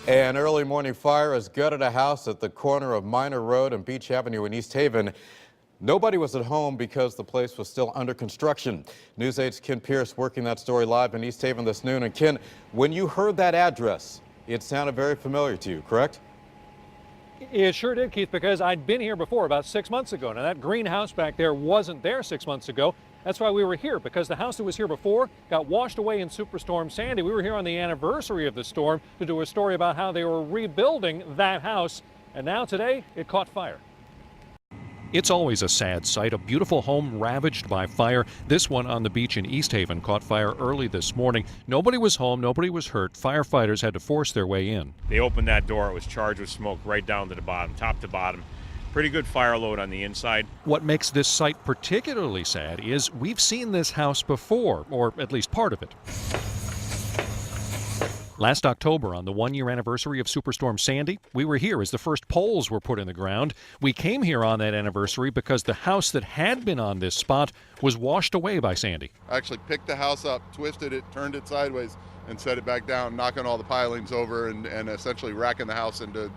An early morning fire has gutted a house at the corner of Minor Road and Beach Avenue in East Haven. Nobody was at home because the place was still under construction. News 8's Ken Pierce working that story live in East Haven this noon. And Ken, when you heard that address, it sounded very familiar to you, correct? It sure did, Keith, because I'd been here before about 6 months ago. Now, that greenhouse back there wasn't there 6 months ago. That's why we were here, because the house that was here before got washed away in Superstorm Sandy. We were here on the anniversary of the storm to do a story about how they were rebuilding that house. And now today, it caught fire. It's always a sad sight, a beautiful home ravaged by fire. This one on the beach in East Haven caught fire early this morning. Nobody was home, nobody was hurt. Firefighters had to force their way in. They opened that door, it was charged with smoke right down to the bottom, top to bottom. Pretty good fire load on the inside. What makes this site particularly sad is we've seen this house before, or at least part of it. Last October, on the one-year anniversary of Superstorm Sandy, we were here as the first poles were put in the ground. We came here on that anniversary because the house that had been on this spot was washed away by Sandy. I actually picked the house up, twisted it, turned it sideways, and set it back down, knocking all the pilings over and essentially racking the house into,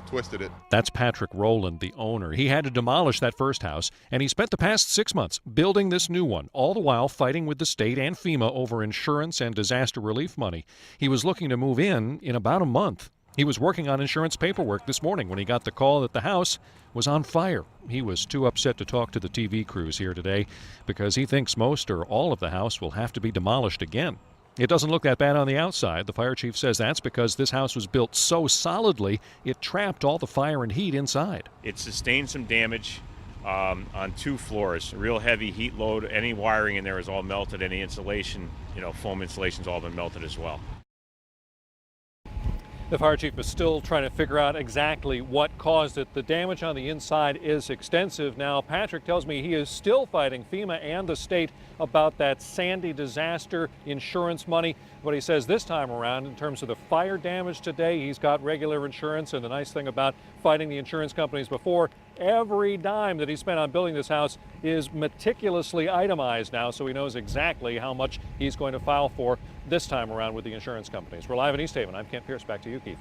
twisted it. That's Patrick Rowland, the owner. He had to demolish that first house, and he spent the past 6 months building this new one, all the while fighting with the state and FEMA over insurance and disaster relief money. He was looking to move in about a month. He was working on insurance paperwork this morning when he got the call that the house was on fire. He was too upset to talk to the TV crews here today because he thinks most or all of the house will have to be demolished again. It doesn't look that bad on the outside. The fire chief says that's because this house was built so solidly it trapped all the fire and heat inside. It sustained some damage on 2 floors, real heavy heat load. Any wiring in there is all melted. Any insulation, foam insulation's all been melted as well. The fire chief is still trying to figure out exactly what caused it. The damage on the inside is extensive. Now, Patrick tells me he is still fighting FEMA and the state about that Sandy disaster insurance money. But he says this time around, in terms of the fire damage today, he's got regular insurance. And the nice thing about fighting the insurance companies before, every dime that he spent on building this house is meticulously itemized now, so he knows exactly how much he's going to file for this time around with the insurance companies. We're live in East Haven. I'm Kent Pierce. Back to you, Keith.